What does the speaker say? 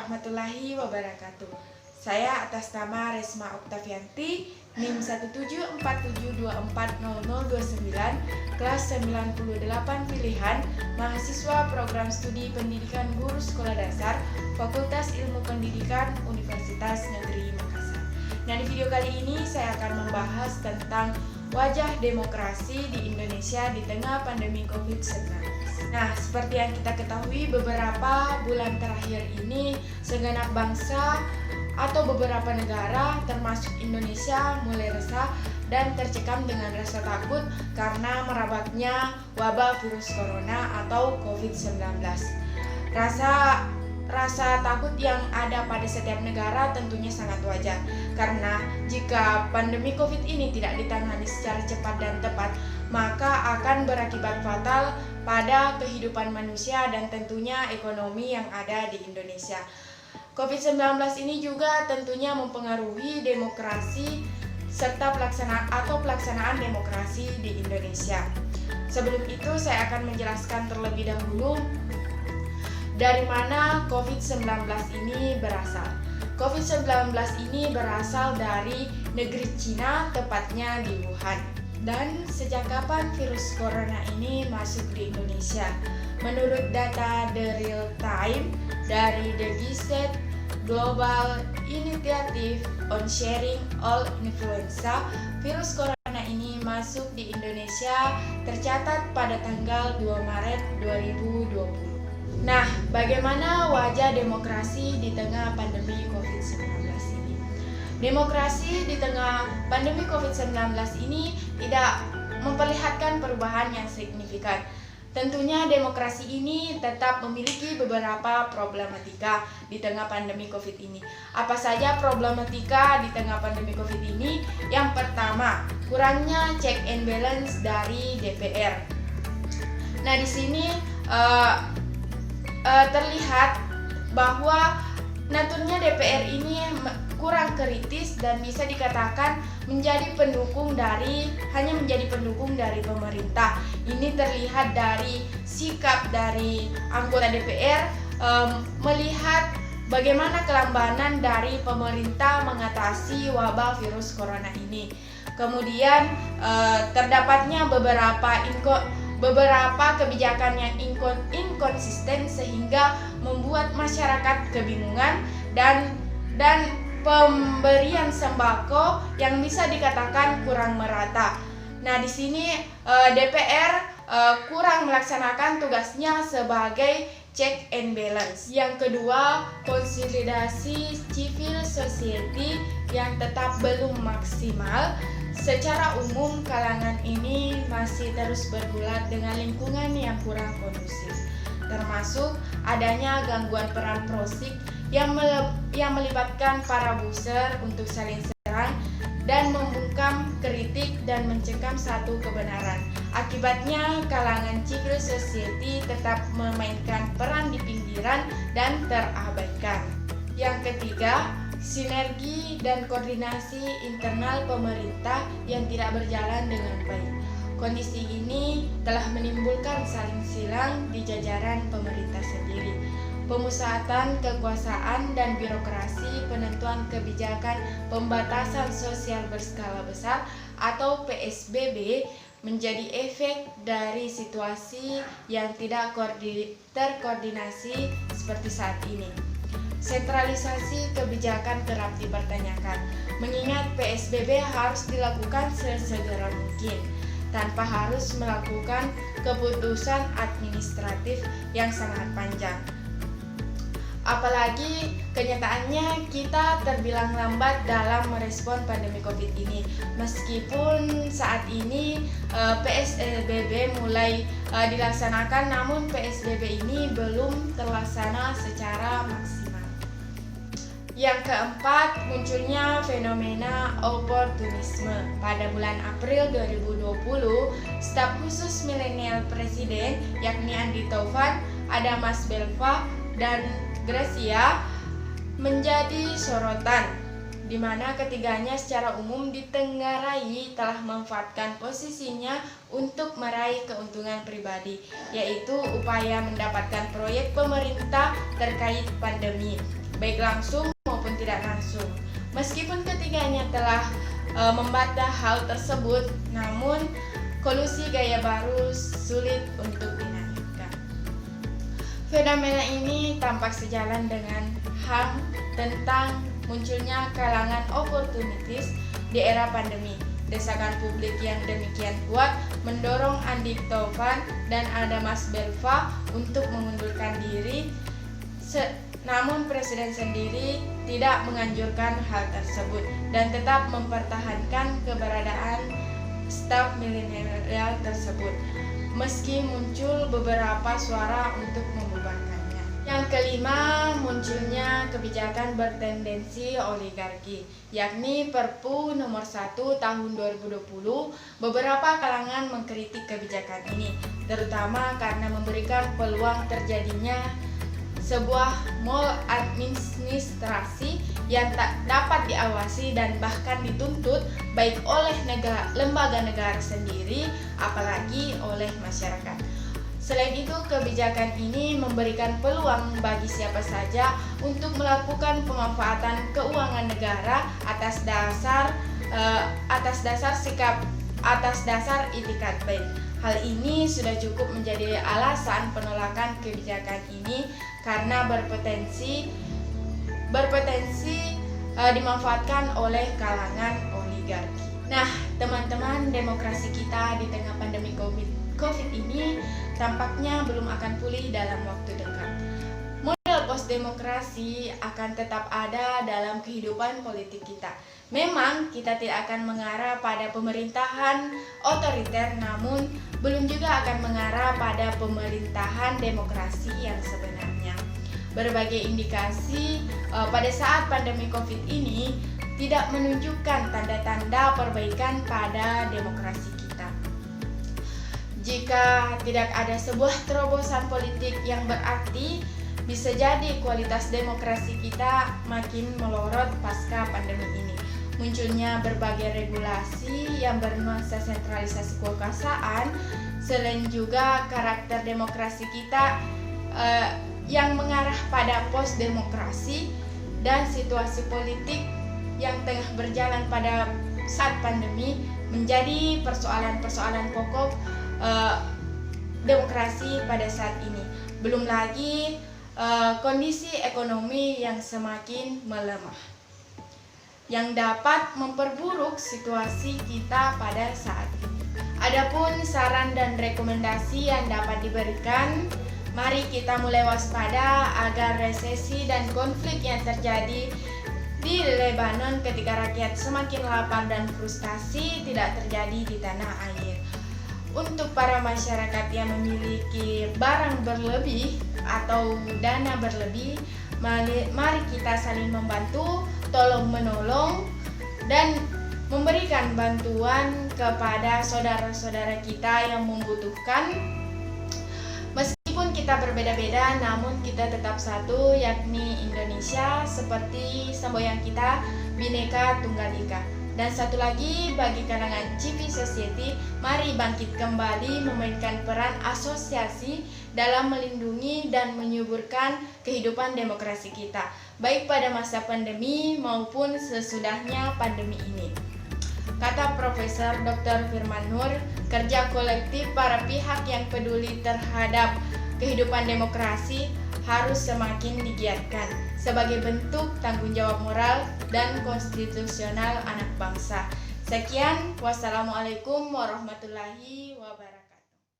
warahmatullahi wabarakatuh. Saya atas nama Resma Oktavianti, NIM 17472400029, kelas 98 pilihan, mahasiswa program studi pendidikan guru sekolah dasar, Fakultas Ilmu Pendidikan Universitas Negeri Makassar. Nah, di video kali ini saya akan membahas tentang wajah demokrasi di Indonesia di tengah pandemi COVID-19. Nah, seperti yang kita ketahui, beberapa bulan terakhir ini segenap bangsa atau beberapa negara termasuk Indonesia mulai resah dan tercekam dengan rasa takut karena merabatnya wabah virus corona atau COVID-19. Rasa takut yang ada pada setiap negara tentunya sangat wajar, karena jika pandemi COVID ini tidak ditangani secara cepat dan tepat, maka akan berakibat fatal pada kehidupan manusia dan tentunya ekonomi yang ada di Indonesia. COVID-19 ini juga tentunya mempengaruhi demokrasi serta pelaksanaan demokrasi di Indonesia. Sebelum itu saya akan menjelaskan terlebih dahulu dari mana COVID-19 ini berasal. COVID-19 ini berasal dari negeri Cina, tepatnya di Wuhan. Dan sejak kapan virus corona ini masuk di Indonesia? Menurut data The Real Time dari The Gazette Global Initiative on Sharing All Influenza, virus corona ini masuk di Indonesia tercatat pada tanggal 2 Maret 2020. Nah, bagaimana wajah demokrasi di tengah pandemi COVID-19 ini? Demokrasi di tengah pandemi COVID-19 ini tidak memperlihatkan perubahan yang signifikan. Tentunya demokrasi ini tetap memiliki beberapa problematika di tengah pandemi COVID ini. Apa saja problematika di tengah pandemi COVID ini? Yang pertama, kurangnya check and balance dari DPR. Nah, di sini terlihat bahwa naturnya DPR ini kurang kritis dan bisa dikatakan hanya menjadi pendukung dari pemerintah. Ini terlihat dari sikap dari anggota DPR melihat bagaimana kelambanan dari pemerintah mengatasi wabah virus corona ini. Kemudian terdapatnya beberapa kebijakan yang inkonsisten sehingga membuat masyarakat kebingungan dan pemberian sembako yang bisa dikatakan kurang merata. Nah, di sini DPR kurang melaksanakan tugasnya sebagai check and balance. Yang kedua, konsolidasi civil society yang tetap belum maksimal. Secara umum, kalangan ini masih terus bergulat dengan lingkungan yang kurang kondusif, termasuk adanya gangguan peran prosik yang melibatkan para buser untuk saling serang dan membungkam kritik dan mencengkam satu kebenaran. Akibatnya, kalangan civil society tetap memainkan peran di pinggiran dan terabaikan. Yang ketiga, sinergi dan koordinasi internal pemerintah yang tidak berjalan dengan baik. Kondisi ini telah menimbulkan saling silang di jajaran pemerintah sendiri. Pemusatan kekuasaan dan birokrasi penentuan kebijakan pembatasan sosial berskala besar atau PSBB menjadi efek dari situasi yang tidak terkoordinasi seperti saat ini. Sentralisasi kebijakan kerap dipertanyakan, mengingat PSBB harus dilakukan sesegera mungkin tanpa harus melakukan keputusan administratif yang sangat panjang. Apalagi kenyataannya kita terbilang lambat dalam merespon pandemi COVID ini. Meskipun saat ini PSBB mulai dilaksanakan, namun PSBB ini belum terlaksana secara maksimal. Yang keempat, munculnya fenomena oportunisme. Pada bulan April 2020, staf khusus milenial Presiden yakni Andi Taufan, Adamas Belva, dan Gracia menjadi sorotan, di mana ketiganya secara umum ditengarai telah memanfaatkan posisinya untuk meraih keuntungan pribadi, yaitu upaya mendapatkan proyek pemerintah terkait pandemi. baik langsung maupun tidak langsung. Meskipun ketiganya telah membantah hal tersebut, namun kolusi gaya baru sulit untuk dinantikan. Fenomena ini tampak sejalan dengan HAM tentang munculnya kalangan oportunitis di era pandemi. Desakan publik yang demikian kuat mendorong Andik Taufan dan Adamas Belva untuk mengundurkan diri. Namun Presiden sendiri tidak menganjurkan hal tersebut dan tetap mempertahankan keberadaan staf milenial tersebut, meski muncul beberapa suara untuk membubarkannya. Yang kelima, munculnya kebijakan bertendensi oligarki, yakni Perpu nomor 1 tahun 2020. Beberapa kalangan mengkritik kebijakan ini, terutama karena memberikan peluang terjadinya sebuah maladministrasi yang tak dapat diawasi dan bahkan dituntut baik oleh lembaga negara sendiri, apalagi oleh masyarakat. Selain itu, kebijakan ini memberikan peluang bagi siapa saja untuk melakukan pemanfaatan keuangan negara atas dasar itikat baik. Hal ini sudah cukup menjadi alasan penolakan kebijakan ini karena berpotensi dimanfaatkan oleh kalangan oligarki. Nah, teman-teman, demokrasi kita di tengah pandemi COVID ini tampaknya belum akan pulih dalam waktu dekat. Model post-demokrasi akan tetap ada dalam kehidupan politik kita. Memang kita tidak akan mengarah pada pemerintahan otoriter, namun belum juga akan mengarah pada pemerintahan demokrasi yang sebenarnya. Berbagai indikasi pada saat pandemi COVID ini tidak menunjukkan tanda-tanda perbaikan pada demokrasi kita. Jika tidak ada sebuah terobosan politik yang berarti, bisa jadi kualitas demokrasi kita makin melorot pasca pandemi ini. Munculnya berbagai regulasi yang bernuansa sentralisasi kekuasaan, selain juga karakter demokrasi kita yang mengarah pada post-demokrasi dan situasi politik yang tengah berjalan pada saat pandemi menjadi persoalan-persoalan pokok demokrasi pada saat ini. Belum lagi kondisi ekonomi yang semakin melemah, yang dapat memperburuk situasi kita pada saat ini. Adapun saran dan rekomendasi yang dapat diberikan, mari kita mulai waspada agar resesi dan konflik yang terjadi di Lebanon ketika rakyat semakin lapar dan frustasi tidak terjadi di tanah air. Untuk para masyarakat yang memiliki barang berlebih atau dana berlebih, mari kita saling membantu, tolong menolong, dan memberikan bantuan kepada saudara-saudara kita yang membutuhkan. Meskipun kita berbeda-beda, namun kita tetap satu, yakni Indonesia, seperti semboyan kita, Bhinneka Tunggal Ika. Dan satu lagi, bagi kalangan civil society, mari bangkit kembali memainkan peran asosiasi dalam melindungi dan menyuburkan kehidupan demokrasi kita, baik pada masa pandemi maupun sesudahnya pandemi ini. Kata Profesor Dr. Firman Nur, kerja kolektif para pihak yang peduli terhadap kehidupan demokrasi harus semakin digiatkan sebagai bentuk tanggung jawab moral dan konstitusional anak bangsa. Sekian, wassalamualaikum warahmatullahi wabarakatuh.